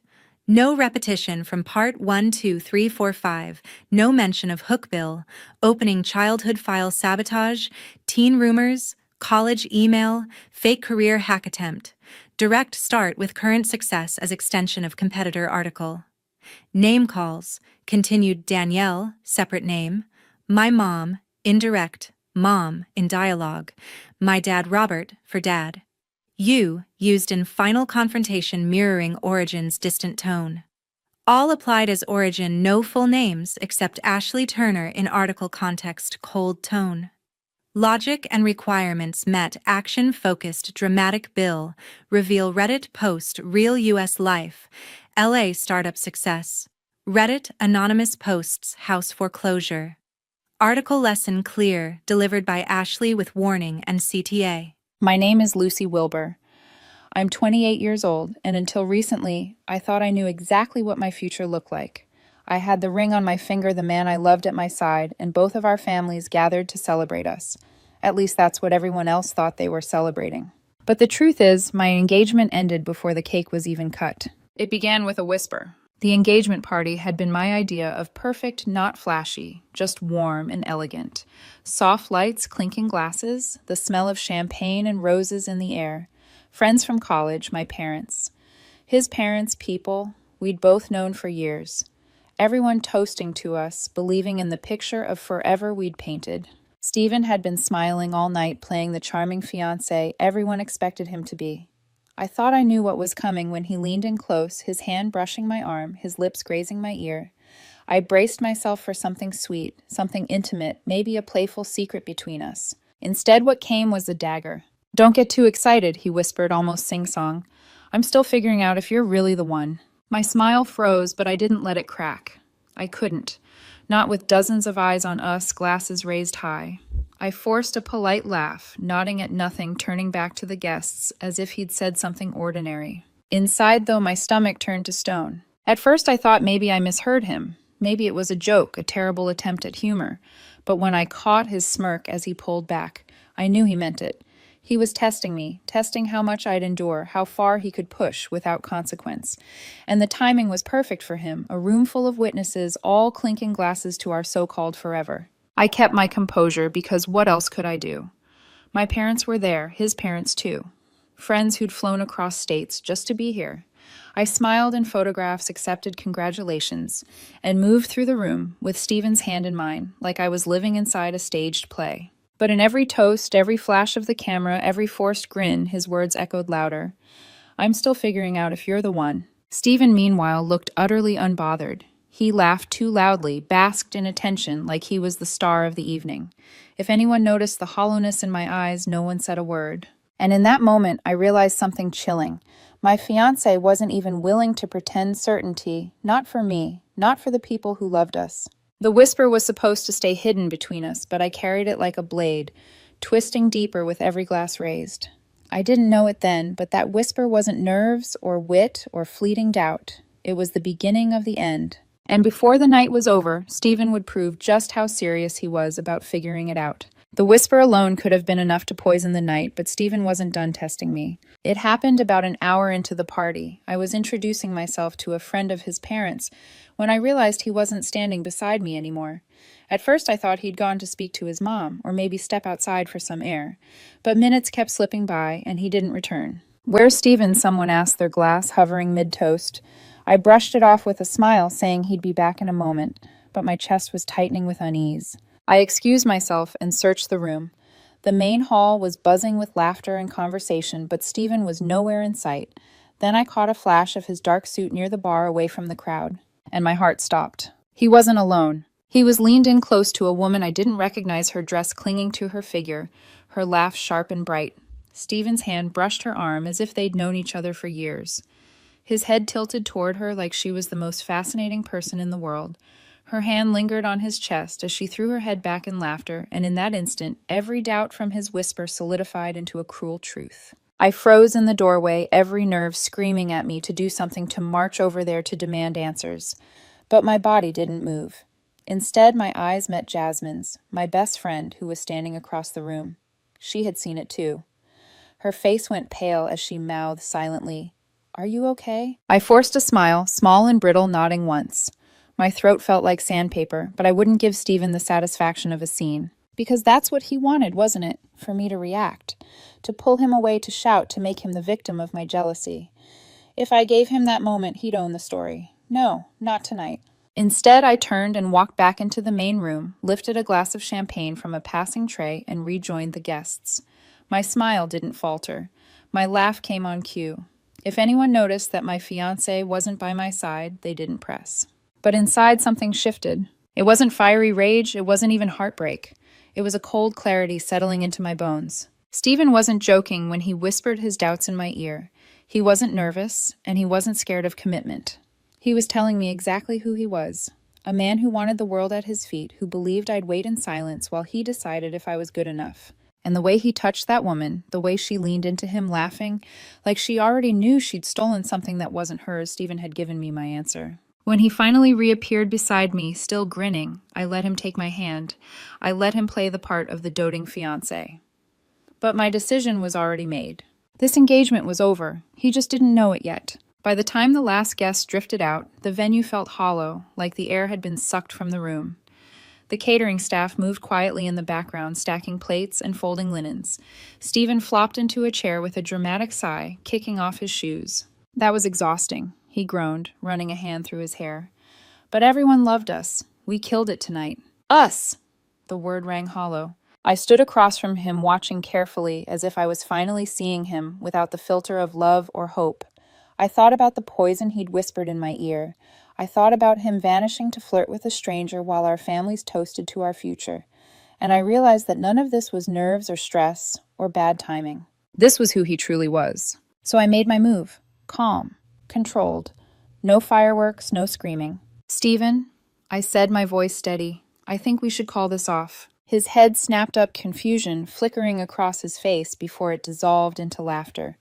No repetition from part 1, 2, 3, 4, 5. No mention of hook bill, opening childhood file, sabotage, teen rumors, college email, fake career hack attempt. Direct start with current success as extension of competitor article. Name calls, continued Danielle, separate name. My mom, indirect, mom, in dialogue. My dad Robert, for dad. You, used in final confrontation mirroring Origin's distant tone. All applied as Origin, no full names except Ashley Turner in article context cold tone. Logic and requirements met action-focused dramatic bill, reveal Reddit post real US life, LA startup success. Reddit anonymous posts house foreclosure. Article lesson clear, delivered by Ashley with warning and CTA. My name is Lucy Wilbur. I'm 28 years old, and until recently, I thought I knew exactly what my future looked like. I had the ring on my finger, the man I loved at my side, and both of our families gathered to celebrate us. At least that's what everyone else thought they were celebrating. But the truth is, my engagement ended before the cake was even cut. It began with a whisper. The engagement party had been my idea of perfect, not flashy, just warm and elegant. Soft lights, clinking glasses, the smell of champagne and roses in the air. Friends from college, my parents. His parents, people we'd both known for years. Everyone toasting to us, believing in the picture of forever we'd painted. Stephen had been smiling all night, playing the charming fiancé everyone expected him to be. I thought I knew what was coming when he leaned in close, his hand brushing my arm, his lips grazing my ear. I braced myself for something sweet, something intimate, maybe a playful secret between us. Instead, what came was a dagger. "Don't get too excited," he whispered, almost sing-song. "I'm still figuring out if you're really the one." My smile froze, but I didn't let it crack. I couldn't. Not with dozens of eyes on us, glasses raised high. I forced a polite laugh, nodding at nothing, turning back to the guests, as if he'd said something ordinary. Inside, though, my stomach turned to stone. At first I thought maybe I misheard him. Maybe it was a joke, a terrible attempt at humor. But when I caught his smirk as he pulled back, I knew he meant it. He was testing me, testing how much I'd endure, how far he could push without consequence. And the timing was perfect for him, a room full of witnesses, all clinking glasses to our so-called forever. I kept my composure because what else could I do? My parents were there, his parents too. Friends who'd flown across states just to be here. I smiled in photographs, accepted congratulations, and moved through the room with Stephen's hand in mine, like I was living inside a staged play. But in every toast, every flash of the camera, every forced grin, his words echoed louder. "I'm still figuring out if you're the one." Stephen, meanwhile, looked utterly unbothered. He laughed too loudly, basked in attention like he was the star of the evening. If anyone noticed the hollowness in my eyes, no one said a word. And in that moment, I realized something chilling. My fiancé wasn't even willing to pretend certainty, not for me, not for the people who loved us. The whisper was supposed to stay hidden between us, but I carried it like a blade, twisting deeper with every glass raised. I didn't know it then, but that whisper wasn't nerves or wit or fleeting doubt. It was the beginning of the end. And before the night was over, Stephen would prove just how serious he was about figuring it out. The whisper alone could have been enough to poison the night, but Stephen wasn't done testing me. It happened about an hour into the party. I was introducing myself to a friend of his parents when I realized he wasn't standing beside me anymore. At first I thought he'd gone to speak to his mom, or maybe step outside for some air. But minutes kept slipping by, and he didn't return. "Where's Stephen?" someone asked, their glass hovering mid-toast. I brushed it off with a smile, saying he'd be back in a moment, but my chest was tightening with unease. I excused myself and searched the room. The main hall was buzzing with laughter and conversation, but Stephen was nowhere in sight. Then I caught a flash of his dark suit near the bar away from the crowd, and my heart stopped. He wasn't alone. He was leaned in close to a woman I didn't recognize, her dress clinging to her figure, her laugh sharp and bright. Stephen's hand brushed her arm as if they'd known each other for years. His head tilted toward her like she was the most fascinating person in the world. Her hand lingered on his chest as she threw her head back in laughter, and in that instant, every doubt from his whisper solidified into a cruel truth. I froze in the doorway, every nerve screaming at me to do something, to march over there to demand answers. But my body didn't move. Instead, my eyes met Jasmine's, my best friend, who was standing across the room. She had seen it too. Her face went pale as she mouthed silently, "Are you okay?" I forced a smile, small and brittle, nodding once. My throat felt like sandpaper, but I wouldn't give Stephen the satisfaction of a scene. Because that's what he wanted, wasn't it? For me to react. To pull him away, to shout, to make him the victim of my jealousy. If I gave him that moment, he'd own the story. No, not tonight. Instead, I turned and walked back into the main room, lifted a glass of champagne from a passing tray, and rejoined the guests. My smile didn't falter. My laugh came on cue. If anyone noticed that my fiancé wasn't by my side, they didn't press. But inside, something shifted. It wasn't fiery rage, it wasn't even heartbreak. It was a cold clarity settling into my bones. Stephen wasn't joking when he whispered his doubts in my ear. He wasn't nervous, and he wasn't scared of commitment. He was telling me exactly who he was. A man who wanted the world at his feet, who believed I'd wait in silence while he decided if I was good enough. And the way he touched that woman, the way she leaned into him laughing, like she already knew she'd stolen something that wasn't hers, Stephen had given me my answer. When he finally reappeared beside me, still grinning, I let him take my hand. I let him play the part of the doting fiancé. But my decision was already made. This engagement was over. He just didn't know it yet. By the time the last guest drifted out, the venue felt hollow, like the air had been sucked from the room. The catering staff moved quietly in the background, stacking plates and folding linens. Stephen flopped into a chair with a dramatic sigh, kicking off his shoes. That was exhausting, he groaned, running a hand through his hair. But everyone loved us. We killed it tonight. Us! The word rang hollow. I stood across from him, watching carefully, as if I was finally seeing him without the filter of love or hope. I thought about the poison he'd whispered in my ear. I thought about him vanishing to flirt with a stranger while our families toasted to our future. And I realized that none of this was nerves or stress or bad timing. This was who he truly was. So I made my move. Calm. Controlled. No fireworks, no screaming. Stephen, I said, my voice steady, I think we should call this off. His head snapped up, confusion flickering across his face before it dissolved into laughter.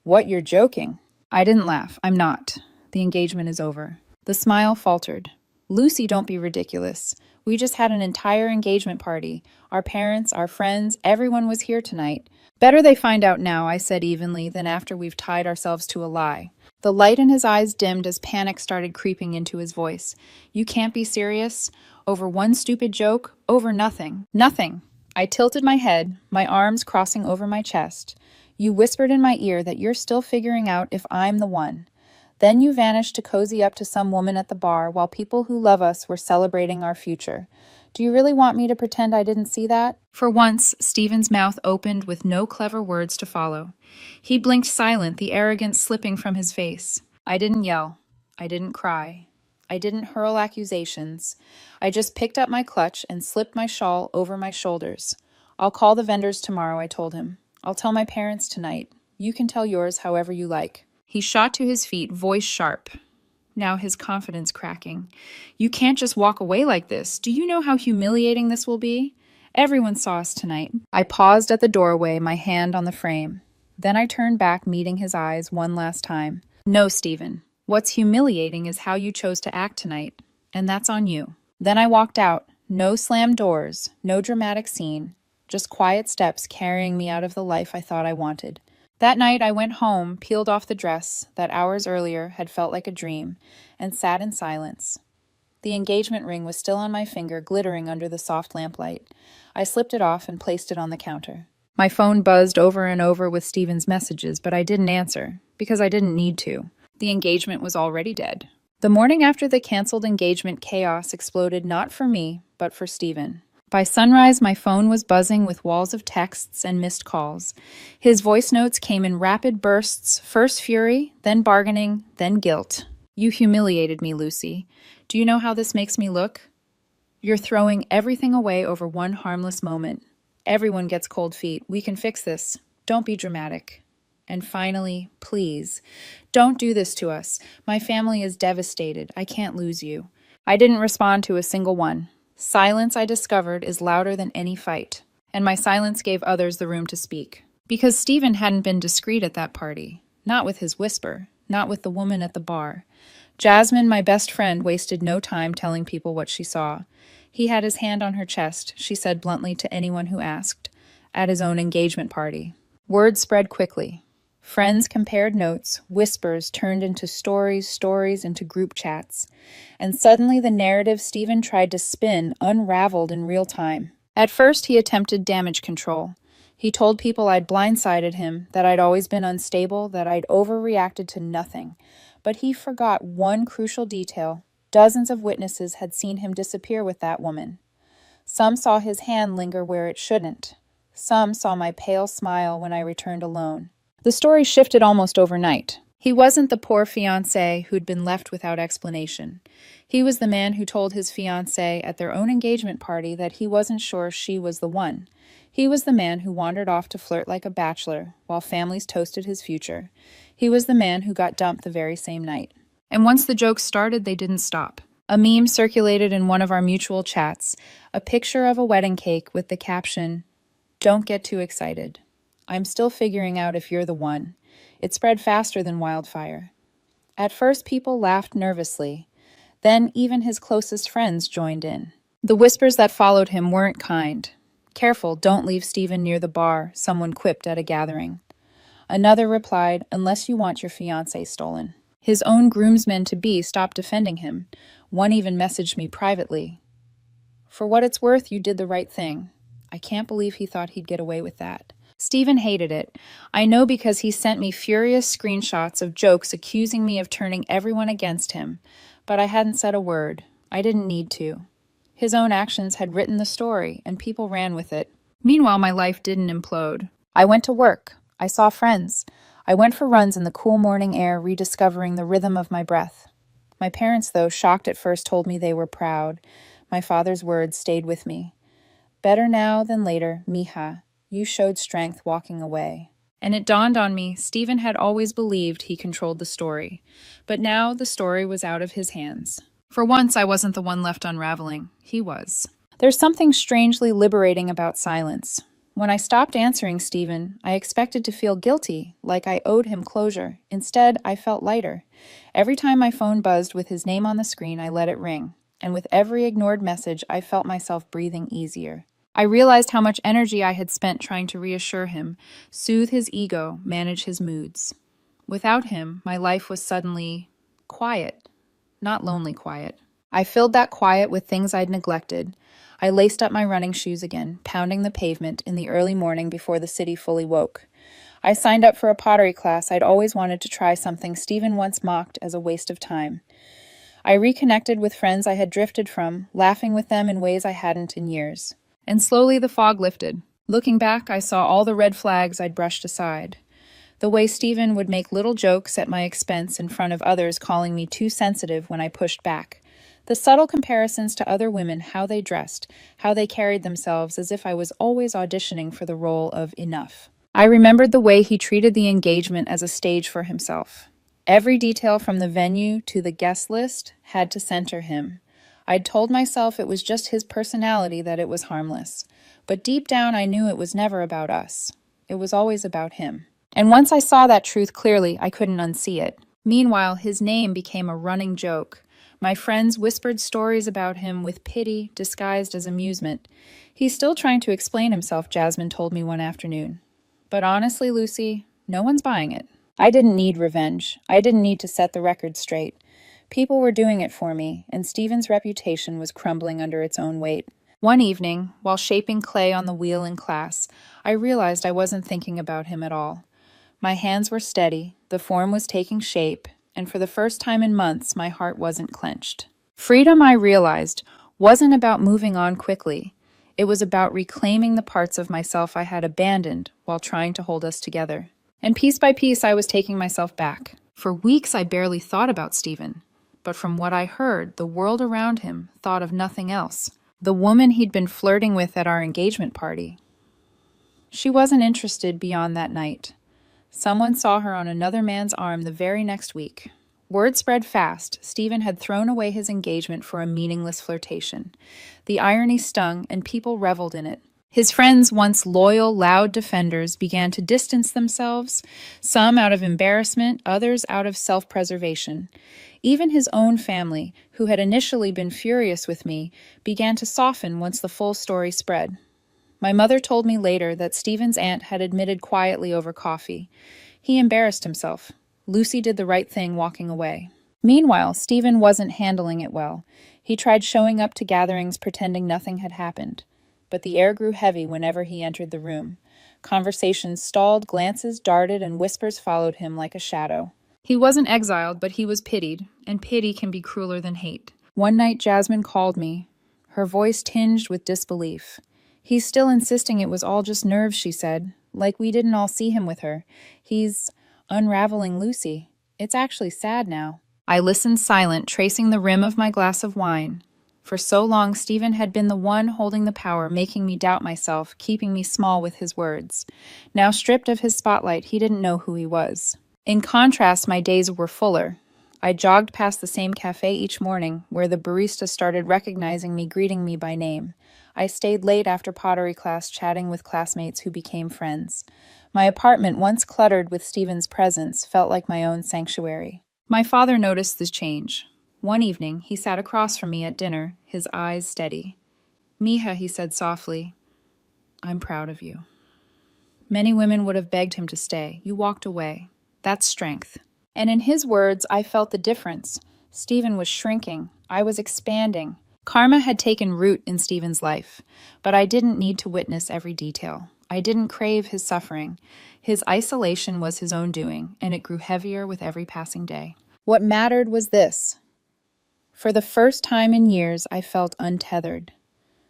What, you're joking? I didn't laugh. I'm not. The engagement is over. The smile faltered. Lucy, don't be ridiculous. We just had an entire engagement party. Our parents, our friends, everyone was here tonight. Better they find out now, I said evenly, than after we've tied ourselves to a lie. The light in his eyes dimmed as panic started creeping into his voice. You can't be serious? Over one stupid joke? Over nothing. Nothing. I tilted my head, my arms crossing over my chest. You whispered in my ear that you're still figuring out if I'm the one. Then you vanished to cozy up to some woman at the bar while people who love us were celebrating our future. Do you really want me to pretend I didn't see that? For once, Stephen's mouth opened with no clever words to follow. He blinked silent, the arrogance slipping from his face. I didn't yell. I didn't cry. I didn't hurl accusations. I just picked up my clutch and slipped my shawl over my shoulders. I'll call the vendors tomorrow, I told him. I'll tell my parents tonight. You can tell yours however you like. He shot to his feet, voice sharp. Now his confidence cracking. You can't just walk away like this. Do you know how humiliating this will be? Everyone saw us tonight. I paused at the doorway, my hand on the frame. Then I turned back, meeting his eyes one last time. No, Stephen. What's humiliating is how you chose to act tonight. And that's on you. Then I walked out. No slammed doors, no dramatic scene. Just quiet steps carrying me out of the life I thought I wanted. That night I went home, peeled off the dress that hours earlier had felt like a dream, and sat in silence. The engagement ring was still on my finger, glittering under the soft lamplight. I slipped it off and placed it on the counter. My phone buzzed over and over with Stephen's messages, but I didn't answer, because I didn't need to. The engagement was already dead. The morning after the canceled engagement, chaos exploded not for me, but for Stephen. By sunrise, my phone was buzzing with walls of texts and missed calls. His voice notes came in rapid bursts, first fury, then bargaining, then guilt. You humiliated me, Lucy. Do you know how this makes me look? You're throwing everything away over one harmless moment. Everyone gets cold feet. We can fix this. Don't be dramatic. And finally, please, don't do this to us. My family is devastated. I can't lose you. I didn't respond to a single one. Silence, I discovered, is louder than any fight, and my silence gave others the room to speak. Because Stephen hadn't been discreet at that party, not with his whisper, not with the woman at the bar. Jasmine, my best friend, wasted no time telling people what she saw. He had his hand on her chest, she said bluntly to anyone who asked, at his own engagement party. Word spread quickly. Friends compared notes, whispers turned into stories into group chats. And suddenly the narrative Stephen tried to spin unraveled in real time. At first he attempted damage control. He told people I'd blindsided him, that I'd always been unstable, that I'd overreacted to nothing. But he forgot one crucial detail. Dozens of witnesses had seen him disappear with that woman. Some saw his hand linger where it shouldn't. Some saw my pale smile when I returned alone. The story shifted almost overnight. He wasn't the poor fiancé who'd been left without explanation. He was the man who told his fiancée at their own engagement party that he wasn't sure she was the one. He was the man who wandered off to flirt like a bachelor while families toasted his future. He was the man who got dumped the very same night. And once the jokes started, they didn't stop. A meme circulated in one of our mutual chats, a picture of a wedding cake with the caption, "Don't get too excited. I'm still figuring out if you're the one." It spread faster than wildfire. At first, people laughed nervously. Then even his closest friends joined in. The whispers that followed him weren't kind. "Careful, don't leave Stephen near the bar," someone quipped at a gathering. Another replied, "Unless you want your fiancé stolen." His own groomsmen-to-be stopped defending him. One even messaged me privately. "For what it's worth, you did the right thing. I can't believe he thought he'd get away with that." Stephen hated it. I know because he sent me furious screenshots of jokes accusing me of turning everyone against him. But I hadn't said a word. I didn't need to. His own actions had written the story, and people ran with it. Meanwhile, my life didn't implode. I went to work. I saw friends. I went for runs in the cool morning air, rediscovering the rhythm of my breath. My parents, though, shocked at first, told me they were proud. My father's words stayed with me. "Better now than later, mija. You showed strength walking away." And it dawned on me, Stephen had always believed he controlled the story. But now the story was out of his hands. For once, I wasn't the one left unraveling. He was. There's something strangely liberating about silence. When I stopped answering Stephen, I expected to feel guilty, like I owed him closure. Instead, I felt lighter. Every time my phone buzzed with his name on the screen, I let it ring. And with every ignored message, I felt myself breathing easier. I realized how much energy I had spent trying to reassure him, soothe his ego, manage his moods. Without him, my life was suddenly quiet, not lonely quiet. I filled that quiet with things I'd neglected. I laced up my running shoes again, pounding the pavement in the early morning before the city fully woke. I signed up for a pottery class. I'd always wanted to try something Stephen once mocked as a waste of time. I reconnected with friends I had drifted from, laughing with them in ways I hadn't in years. And slowly the fog lifted. Looking back, I saw all the red flags I'd brushed aside. The way Stephen would make little jokes at my expense in front of others, calling me too sensitive when I pushed back. The subtle comparisons to other women, how they dressed, how they carried themselves, as if I was always auditioning for the role of enough. I remembered the way he treated the engagement as a stage for himself. Every detail from the venue to the guest list had to center him. I'd told myself it was just his personality, that it was harmless. But deep down I knew it was never about us. It was always about him. And once I saw that truth clearly, I couldn't unsee it. Meanwhile, his name became a running joke. My friends whispered stories about him with pity disguised as amusement. "He's still trying to explain himself," Jasmine told me one afternoon. But honestly, Lucy, no one's buying it. I didn't need revenge. I didn't need to set the record straight. People were doing it for me, and Stephen's reputation was crumbling under its own weight. One evening, while shaping clay on the wheel in class, I realized I wasn't thinking about him at all. My hands were steady, the form was taking shape, and for the first time in months, my heart wasn't clenched. Freedom, I realized, wasn't about moving on quickly. It was about reclaiming the parts of myself I had abandoned while trying to hold us together. And piece by piece, I was taking myself back. For weeks, I barely thought about Stephen. But from what I heard, the world around him thought of nothing else. The woman he'd been flirting with at our engagement party. She wasn't interested beyond that night. Someone saw her on another man's arm the very next week. Word spread fast. Stephen had thrown away his engagement for a meaningless flirtation. The irony stung, and people reveled in it. His friends, once loyal, loud defenders, began to distance themselves, some out of embarrassment, others out of self-preservation. Even his own family, who had initially been furious with me, began to soften once the full story spread. My mother told me later that Stephen's aunt had admitted quietly over coffee. He embarrassed himself. Lucy did the right thing walking away. Meanwhile, Stephen wasn't handling it well. He tried showing up to gatherings pretending nothing had happened. But the air grew heavy whenever he entered the room. Conversations stalled, glances darted, and whispers followed him like a shadow. He wasn't exiled, but he was pitied, and pity can be crueler than hate. One night, Jasmine called me, her voice tinged with disbelief. He's still insisting it was all just nerves, she said, like we didn't all see him with her. He's unraveling Lucy. It's actually sad now. I listened silent, tracing the rim of my glass of wine. For so long, Stephen had been the one holding the power, making me doubt myself, keeping me small with his words. Now stripped of his spotlight, he didn't know who he was. In contrast, my days were fuller. I jogged past the same cafe each morning, where the barista started recognizing me, greeting me by name. I stayed late after pottery class, chatting with classmates who became friends. My apartment, once cluttered with Stephen's presence, felt like my own sanctuary. My father noticed this change. One evening, he sat across from me at dinner, his eyes steady. "Mija," he said softly, "I'm proud of you." Many women would have begged him to stay. You walked away. That's strength. And in his words, I felt the difference. Stephen was shrinking. I was expanding. Karma had taken root in Stephen's life, but I didn't need to witness every detail. I didn't crave his suffering. His isolation was his own doing, and it grew heavier with every passing day. What mattered was this. For the first time in years, I felt untethered.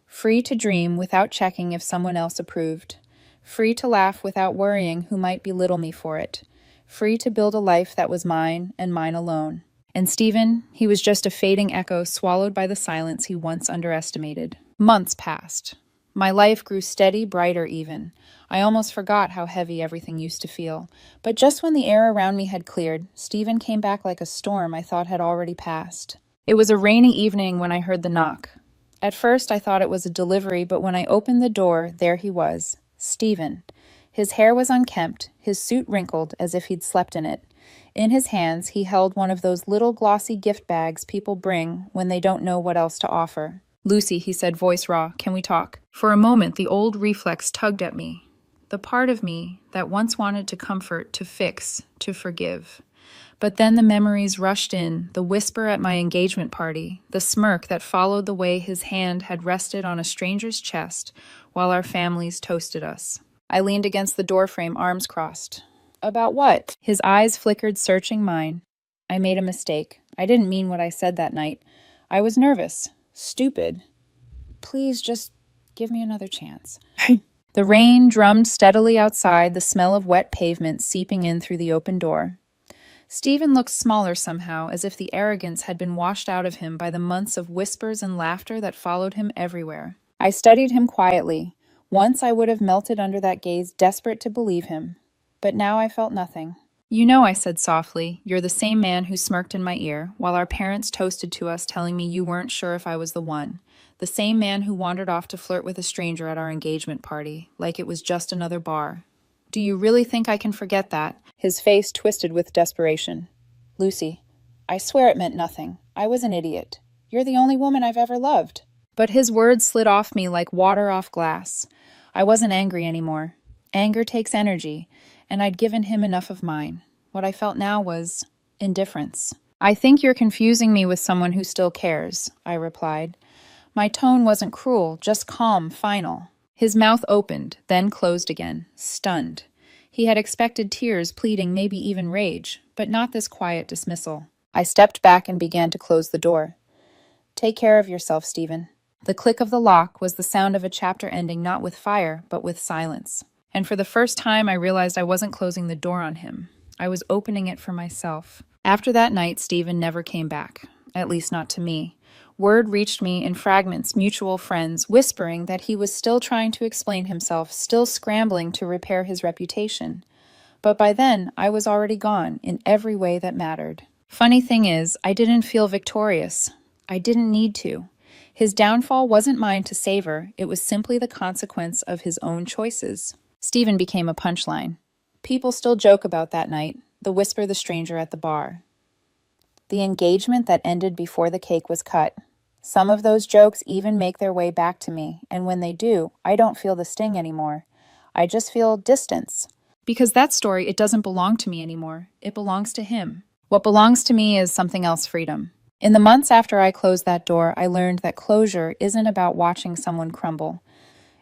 Free to dream without checking if someone else approved. Free to laugh without worrying who might belittle me for it. Free to build a life that was mine and mine alone. And Stephen, he was just a fading echo swallowed by the silence he once underestimated. Months passed. My life grew steady, brighter even. I almost forgot how heavy everything used to feel. But just when the air around me had cleared, Stephen came back like a storm I thought had already passed. It was a rainy evening when I heard the knock. At first I thought it was a delivery, but when I opened the door, there he was, Stephen. His hair was unkempt, his suit wrinkled as if he'd slept in it. In his hands, he held one of those little glossy gift bags people bring when they don't know what else to offer. "Lucy," he said, voice raw, "can we talk?" For a moment, the old reflex tugged at me. The part of me that once wanted to comfort, to fix, to forgive. But then the memories rushed in, the whisper at my engagement party, the smirk that followed the way his hand had rested on a stranger's chest while our families toasted us. I leaned against the doorframe, arms crossed. "About what?" His eyes flickered, searching mine. I made a mistake. I didn't mean what I said that night. I was nervous. Stupid. Please just give me another chance. The rain drummed steadily outside, the smell of wet pavement seeping in through the open door. Stephen looked smaller somehow, as if the arrogance had been washed out of him by the months of whispers and laughter that followed him everywhere. I studied him quietly. Once I would have melted under that gaze, desperate to believe him. But now I felt nothing. "You know," I said softly, "you're the same man who smirked in my ear, while our parents toasted to us telling me you weren't sure if I was the one. The same man who wandered off to flirt with a stranger at our engagement party, like it was just another bar. Do you really think I can forget that?" His face twisted with desperation. "Lucy, I swear it meant nothing. I was an idiot. You're the only woman I've ever loved." But his words slid off me like water off glass. I wasn't angry anymore. Anger takes energy, and I'd given him enough of mine. What I felt now was indifference. "I think you're confusing me with someone who still cares," I replied. My tone wasn't cruel, just calm, final. His mouth opened, then closed again, stunned. He had expected tears, pleading, maybe even rage, but not this quiet dismissal. I stepped back and began to close the door. "Take care of yourself, Stephen." The click of the lock was the sound of a chapter ending not with fire, but with silence. And for the first time, I realized I wasn't closing the door on him. I was opening it for myself. After that night, Stephen never came back, at least not to me. Word reached me in fragments, mutual friends, whispering that he was still trying to explain himself, still scrambling to repair his reputation. But by then, I was already gone in every way that mattered. Funny thing is, I didn't feel victorious. I didn't need to. His downfall wasn't mine to savor, it was simply the consequence of his own choices. Stephen became a punchline. People still joke about that night, the whisper the stranger at the bar. The engagement that ended before the cake was cut. Some of those jokes even make their way back to me, and when they do, I don't feel the sting anymore. I just feel distance. Because that story, it doesn't belong to me anymore. It belongs to him. What belongs to me is something else, freedom. In the months after I closed that door, I learned that closure isn't about watching someone crumble.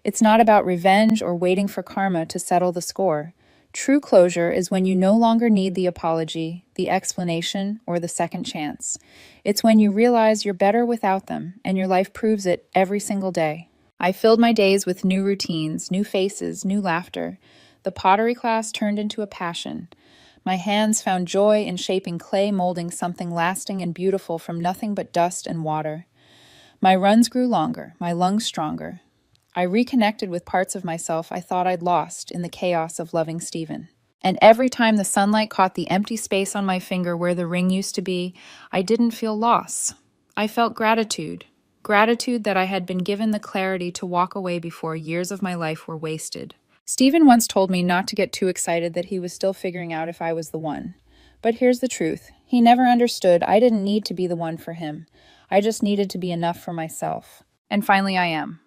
It's not about revenge or waiting for karma to settle the score. True closure is when you no longer need the apology, the explanation, or the second chance. It's when you realize you're better without them, and your life proves it every single day. I filled my days with new routines, new faces, new laughter. The pottery class turned into a passion. My hands found joy in shaping clay, molding something lasting and beautiful from nothing but dust and water. My runs grew longer, my lungs stronger. I reconnected with parts of myself I thought I'd lost in the chaos of loving Stephen. And every time the sunlight caught the empty space on my finger where the ring used to be, I didn't feel loss. I felt gratitude. Gratitude that I had been given the clarity to walk away before years of my life were wasted. Stephen once told me not to get too excited that he was still figuring out if I was the one. But here's the truth. He never understood I didn't need to be the one for him. I just needed to be enough for myself. And finally I am.